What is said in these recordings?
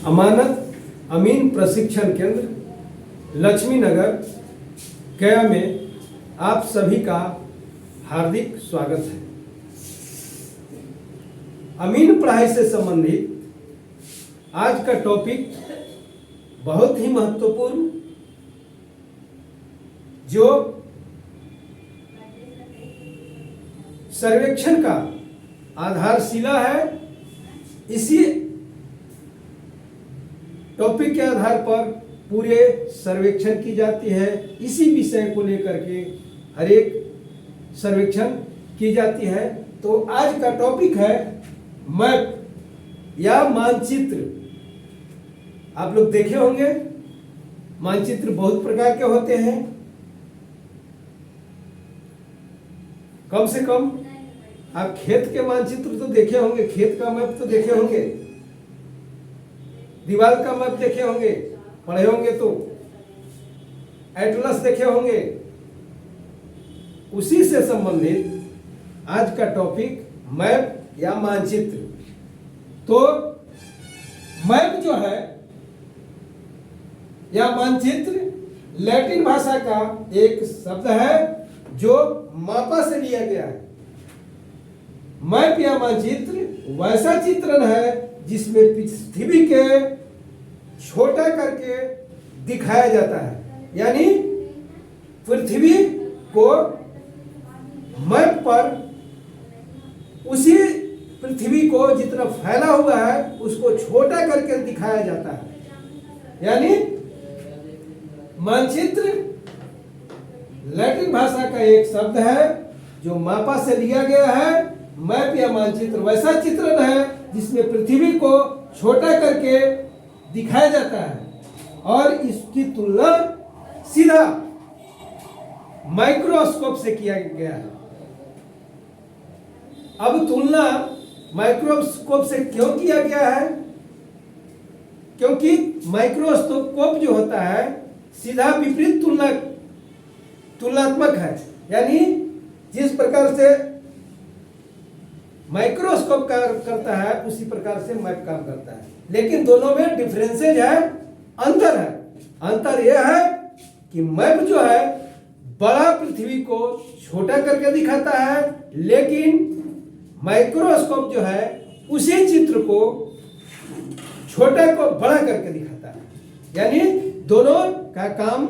अमानत अमीन प्रशिक्षण केंद्र लक्ष्मी नगर गया में आप सभी का हार्दिक स्वागत है। अमीन पढ़ाई से संबंधित आज का टॉपिक बहुत ही महत्वपूर्ण जो सर्वेक्षण का आधारशिला है। इसी टॉपिक के आधार पर पूरे सर्वेक्षण की जाती है। इसी विषय को लेकर के हर एक सर्वेक्षण की जाती है। तो आज का टॉपिक है मैप या मानचित्र। आप लोग देखे होंगे मानचित्र बहुत प्रकार के होते हैं। कम से कम आप खेत के मानचित्र तो देखे होंगे, खेत का मैप तो देखे होंगे, दीवार का मैप देखे होंगे, पढ़े होंगे तो एटलस देखे होंगे। उसी से संबंधित आज का टॉपिक मैप या मानचित्र। तो मैप जो है या मानचित्र लैटिन भाषा का एक शब्द है जो मापा से लिया गया है। मैप या मानचित्र वैसा चित्रण है जिसमें पृथ्वी के छोटा करके दिखाया जाता है। यानी पृथ्वी को मैप पर उसी पृथ्वी को जितना फैला हुआ है उसको छोटा करके दिखाया जाता है। यानी मानचित्र लैटिन भाषा का एक शब्द है जो मापा से लिया गया है। मैप या मानचित्र वैसा चित्रण है जिसमें पृथ्वी को छोटा करके दिखाया जाता है और इसकी तुलना सीधा माइक्रोस्कोप से किया गया है। अब तुलना माइक्रोस्कोप से क्यों किया गया है? क्योंकि माइक्रोस्कोप जो होता है सीधा विपरीत तुलनात्मक है। यानी जिस प्रकार से माइक्रोस्कोप काम करता है उसी प्रकार से मैप काम करता है। लेकिन दोनों में डिफरेंसेज है, अंतर है। अंतर यह है कि मैप जो है बड़ा पृथ्वी को छोटा करके दिखाता है, लेकिन माइक्रोस्कोप जो है उसी चित्र को छोटा को बड़ा करके दिखाता है। यानी दोनों का काम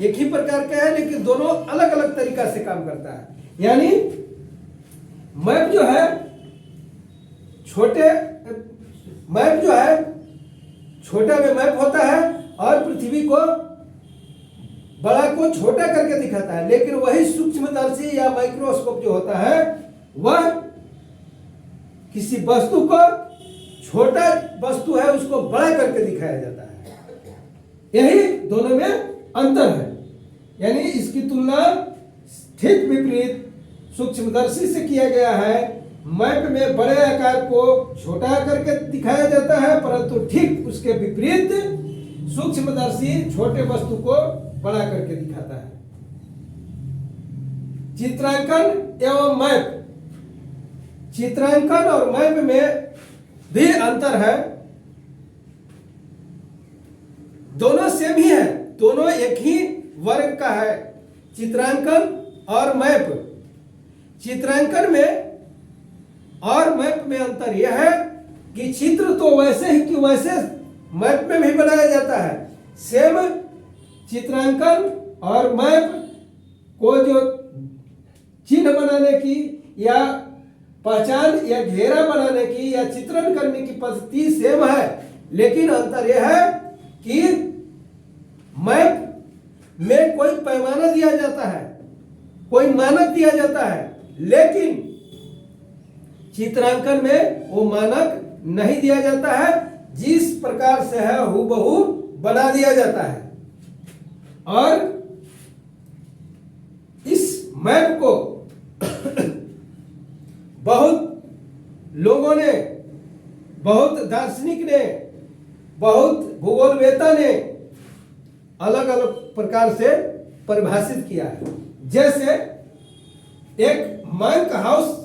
एक ही प्रकार का है लेकिन दोनों अलग अलग तरीका से काम करता है। यानी मैप जो है छोटा में मैप होता है और पृथ्वी को बड़ा को छोटा करके दिखाता है। लेकिन वही सूक्ष्मदर्शी या माइक्रोस्कोप जो होता है वह किसी वस्तु को छोटा वस्तु है उसको बड़ा करके दिखाया जाता है। यही दोनों में अंतर है। यानी इसकी तुलना ठीक विपरीत सूक्ष्मदर्शी से किया गया है। मैप में बड़े आकार को छोटा करके दिखाया जाता है, परंतु ठीक उसके विपरीत सूक्ष्मदर्शी छोटे वस्तु को बड़ा करके दिखाता है। चित्रांकन एवं मैप, चित्रांकन और मैप में भी अंतर है। दोनों सेम ही है, दोनों एक ही वर्ग का है, चित्रांकन और मैप। चित्रांकन में और मैप में अंतर यह है कि चित्र तो वैसे ही कि वैसे मैप में भी बनाया जाता है। सेम चित्रांकन और मैप को जो चिन्ह बनाने की या पहचान या घेरा बनाने की या चित्रण करने की पद्धति सेम है, लेकिन अंतर यह है कि मैप में कोई पैमाना दिया जाता है, कोई मानक दिया जाता है, लेकिन चित्रांकन में वो मानक नहीं दिया जाता है। जिस प्रकार से है हूबहू बना दिया जाता है। और इस मैप को बहुत लोगों ने, बहुत दार्शनिक ने, बहुत भूगोलवेत्ता ने अलग अलग प्रकार से परिभाषित किया है। जैसे एक मैंक हाउस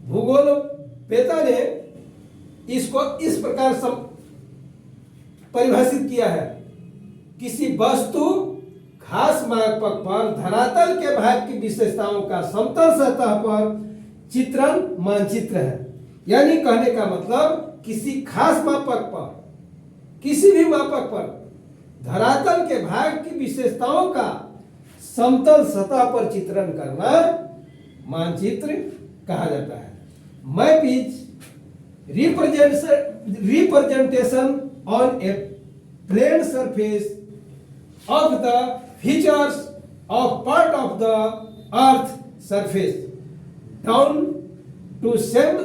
भूगोलवेत्ता ने इसको इस प्रकार परिभाषित किया है, किसी वस्तु खास मापक पर धरातल के भाग की विशेषताओं का समतल सतह पर चित्रण मानचित्र है। यानी कहने का मतलब किसी खास मापक पर, किसी भी मापक पर धरातल के भाग की विशेषताओं का समतल सतह पर चित्रण करना मानचित्र कहा जाता है। Map is representation on a plane surface of the features of part of the earth surface down to same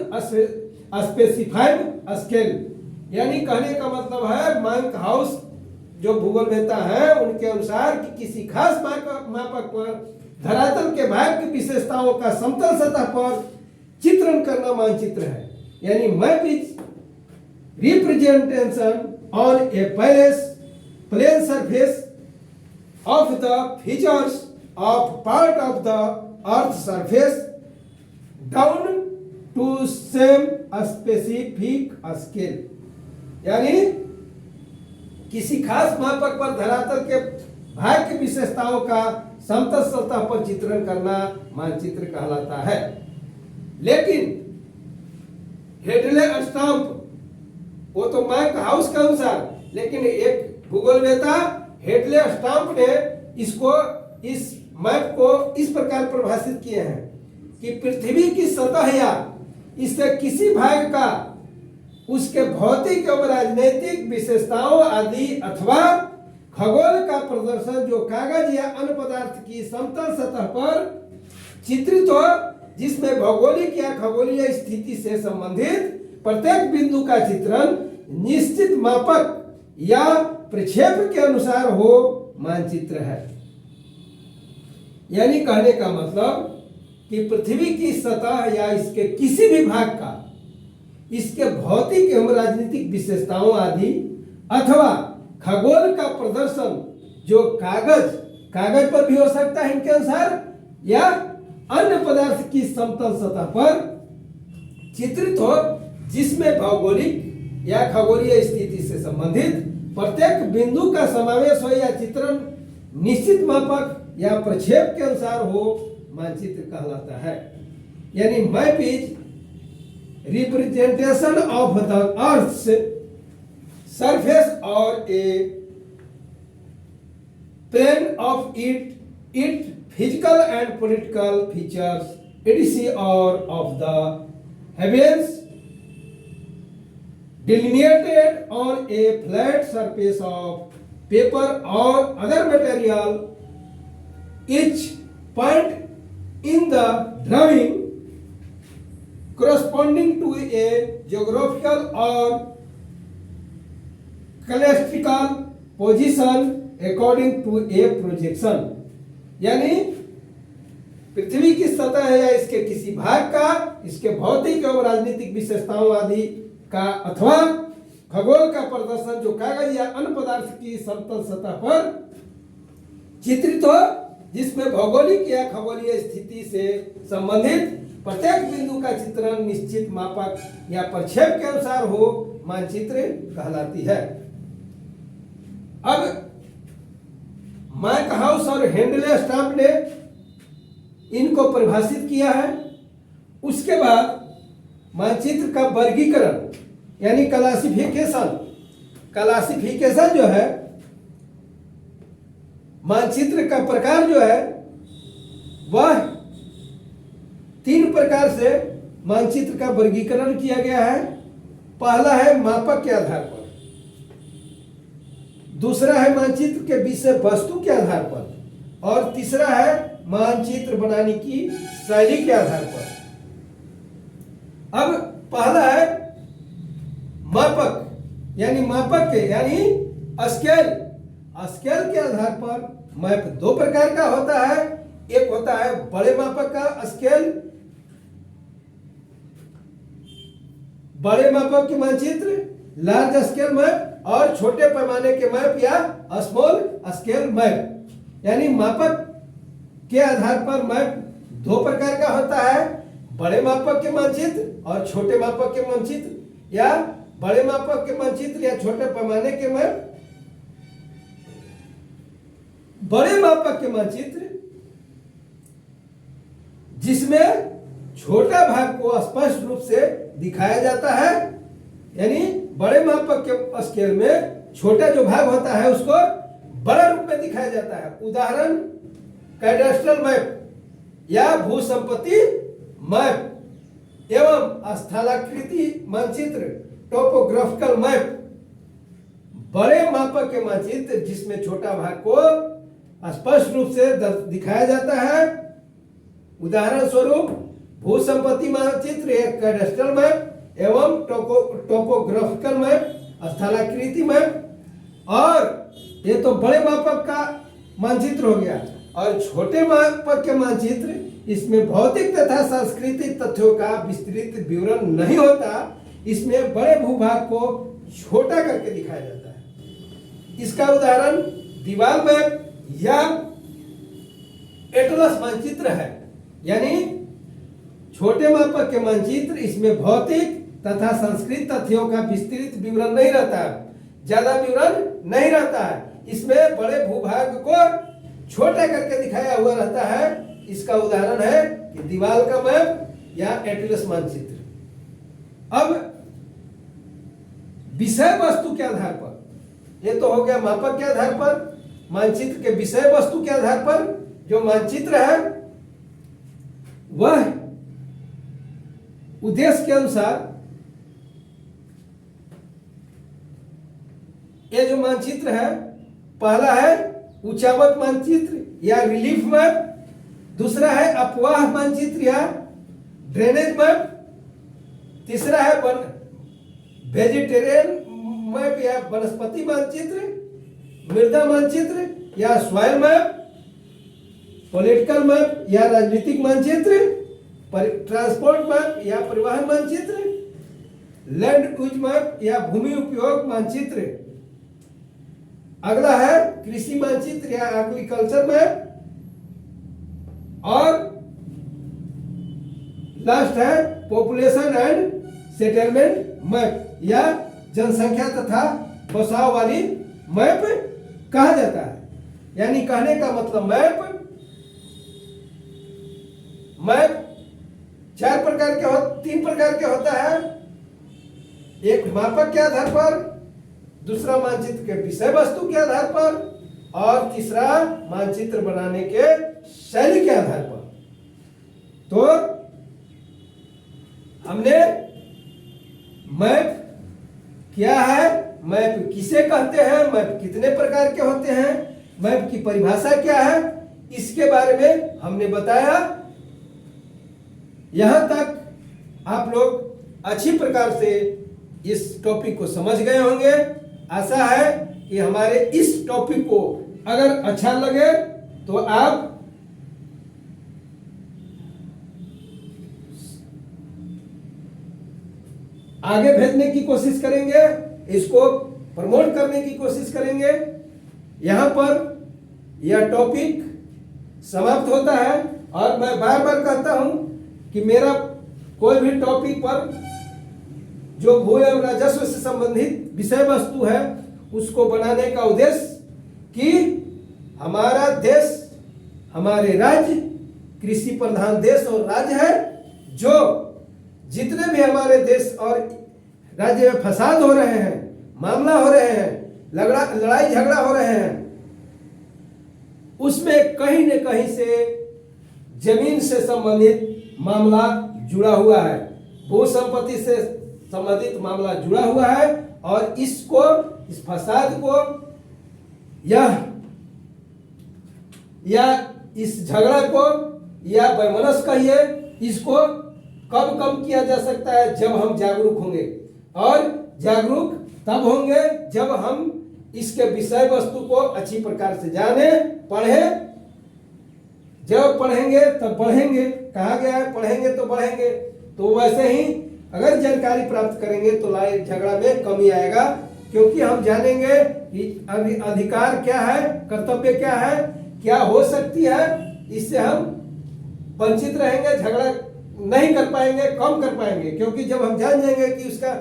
specified scale। यानी कहने का मतलब है मार्क हाउस जो भूगोलवेत्ता है उनके अनुसार कि किसी खास मापक पर धरातल के भाग की विशेषताओं का समतल सतह पर चित्रण करना मानचित्र है। यानी map is representation on a plane surface of the features of part of the earth surface down to same specific scale। यानी किसी खास मापक पर धरातल के भाग की विशेषताओं का समतल सतह पर चित्रण करना मानचित्र कहलाता है। लेकिन हेडले स्टाम्प वो तो मैप हाउस के अनुसार, लेकिन एक भूगोलवेत्ता हेडले स्टाम्प ने इसको, इस मैप को इस प्रकार परिभाषित किए हैं कि पृथ्वी की सतह या इसके किसी भाग का उसके भौतिक एवं राजनीतिक विशेषताओं आदि अथवा खगोल का प्रदर्शन जो कागज या अन्य पदार्थ की समतल सतह पर चित्रित हो, जिसमें भौगोलिक या खगोलीय स्थिति से संबंधित प्रत्येक बिंदु का चित्रण निश्चित मापक या प्रक्षेप के अनुसार हो, मानचित्र है। यानी कहने का मतलब कि पृथ्वी की सतह या इसके किसी भी भाग का इसके भौतिक एवं राजनीतिक विशेषताओं आदि अथवा खगोल का प्रदर्शन जो कागज पर भी हो सकता है इनके अनुसार, या अन्य पदार्थ की समतल सतह पर चित्रित हो, जिसमें भौगोलिक या खगोलीय स्थिति से संबंधित प्रत्येक बिंदु का समावेश हो या चित्रण निश्चित मापक या प्रक्षेप के अनुसार हो, मानचित्र कहलाता है। यानी map is representation of the earth surface or a plane of it physical and political features एडीसी or of the heavens delineated on a flat surface of paper or other material, each point in the drawing corresponding to a geographical or celestial position according to a projection। यानी पृथ्वी की सतह या इसके किसी भाग का इसके भौतिक एवं राजनीतिक विशेषताओं आदि का अथवा खगोल का प्रदर्शन जो कागज या अन्य पदार्थ की समतल सतह पर चित्रित हो, जिसमें भौगोलिक या खगोलीय स्थिति से संबंधित प्रत्येक बिंदु का चित्रण निश्चित मापक या प्रक्षेप के अनुसार हो, मानचित्र कहलाती है। अब मैक हाउस और हेंडले स्टाम्प ने इनको परिभाषित किया है। उसके बाद मानचित्र का वर्गीकरण यानी क्लासिफिकेशन जो है, मानचित्र का प्रकार जो है वह 3 प्रकार से मानचित्र का वर्गीकरण किया गया है। पहला है मापक के आधार पर, दूसरा है मानचित्र के विषय वस्तु के आधार पर, और तीसरा है मानचित्र बनाने की शैली के आधार पर। अब पहला है मापक यानी स्केल के आधार पर मैप 2 प्रकार का होता है। एक होता है बड़े मापक का स्केल, बड़े मापक के मानचित्र लार्ज स्केल मैप, और छोटे पैमाने के मैप या स्मॉल स्केल मैप। यानी मापक के आधार पर मैप 2 प्रकार का होता है, बड़े मापक के मानचित्र और छोटे मापक के मानचित्र, या बड़े मापक के मानचित्र या छोटे पैमाने के मैप बड़े मापक के मानचित्र जिसमें छोटा भाग को स्पष्ट रूप से दिखाया जाता है, यानी बड़े मापक के स्केल में छोटा जो भाग होता है उसको बड़ा रूप में दिखाया जाता है। उदाहरण कैडेस्ट्रल मैप या भूसंपत्ति मैप एवं स्थलाकृति मानचित्र टोपोग्राफिकल मैप। बड़े मापक के मानचित्र जिसमें छोटा भाग को स्पष्ट रूप से दिखाया जाता है, उदाहरण स्वरूप भूसंपत्ति मानचित्र एक कैडेस्ट्रल मैप एवं टोपोग्राफिकल मैप, स्थलाकृति मैप। और ये तो बड़े मापक का मानचित्र हो गया। और छोटे मापक के मानचित्र, इसमें भौतिक तथा सांस्कृतिक तथ्यों का विस्तृत विवरण नहीं होता, इसमें बड़े भूभाग को छोटा करके दिखाया जाता है। इसका उदाहरण दीवार मैप या एटलस मानचित्र है। यानी छोटे मापक के मानचित्र, इसमें भौतिक तथा सांस्कृतिक तथ्यों का विस्तृत विवरण नहीं रहता, ज्यादा विवरण नहीं रहता है। इसमें बड़े भूभाग को छोटा करके दिखाया हुआ रहता है। इसका उदाहरण है कि दीवार का मैप या एटलस मानचित्र। अब विषय वस्तु के आधार पर, ये तो हो गया मापक के आधार पर। मानचित्र के विषय वस्तु के आधार पर जो मानचित्र है वह उद्देश्य के अनुसार, ये जो मानचित्र है, पहला है ऊंचावत मानचित्र या रिलीफ मैप, दूसरा है अपवाह मानचित्र या ड्रेनेज मैप, तीसरा है वेजिटेरियन मैप या वनस्पति मानचित्र, मृदा मानचित्र या सॉइल मैप, पॉलिटिकल मैप या राजनीतिक मानचित्र, ट्रांसपोर्ट मैप या परिवहन मानचित्र, लैंड यूज मैप या भूमि उपयोग मानचित्र। अगला है कृषि मानचित्र या एग्रीकल्चर मैप, और लास्ट है पॉपुलेशन एंड सेटलमेंट मैप या जनसंख्या तथा बसाव वाली मैप कहा जाता है। यानी कहने का मतलब मैप तीन प्रकार के होता है। एक मापक के आधार पर, दूसरा मानचित्र के विषय वस्तु के आधार पर, और तीसरा मानचित्र बनाने के शैली के आधार पर। तो हमने मैप क्या है, मैप किसे कहते हैं, मैप कितने प्रकार के होते हैं, मैप की परिभाषा क्या है, इसके बारे में हमने बताया। यहां तक आप लोग अच्छी प्रकार से इस टॉपिक को समझ गए होंगे। आशा है कि हमारे इस टॉपिक को अगर अच्छा लगे तो आप आगे भेजने की कोशिश करेंगे, इसको प्रमोट करने की कोशिश करेंगे। यहां पर यह टॉपिक समाप्त होता है। और मैं बार बार कहता हूं कि मेरा कोई भी टॉपिक पर जो भू एवं राजस्व से संबंधित विषय वस्तु है उसको बनाने का उद्देश्य कि हमारा देश, हमारे राज्य कृषि प्रधान देश और राज्य है। जो जितने भी हमारे देश और राज्य में फसाद हो रहे हैं, मामला हो रहे हैं, लड़ाई झगड़ा हो रहे हैं, उसमें कहीं न कहीं से जमीन से संबंधित मामला जुड़ा हुआ है, भू संपत्ति से संबंधित मामला जुड़ा हुआ है। और इसको, इस फसाद को या इस झगड़ा को या वैमनस्य कहिए, इसको कब कम किया जा सकता है, जब हम जागरूक होंगे। और जागरूक तब होंगे जब हम इसके विषय वस्तु को अच्छी प्रकार से जाने, पढ़ें। जब पढ़ेंगे तब बढ़ेंगे, कहा गया है पढ़ेंगे तो बढ़ेंगे। तो वैसे ही अगर जानकारी प्राप्त करेंगे तो लड़ाई झगड़ा में कमी आएगा, क्योंकि हम जानेंगे कि अधिकार क्या है, कर्तव्य क्या है, क्या हो सकती है। इससे हम वंचित रहेंगे, झगड़ा नहीं कर पाएंगे, कम कर पाएंगे। क्योंकि जब हम जान जाएंगे कि उसका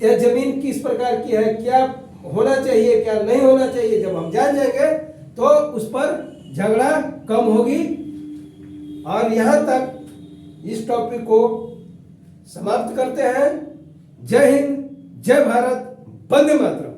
यह जमीन किस प्रकार की है, क्या होना चाहिए क्या नहीं होना चाहिए, जब हम जान जाएंगे तो उस पर झगड़ा कम होगी। और यहाँ तक इस टॉपिक को समाप्त करते हैं। जय हिंद, जय भारत, वंदे मातरम।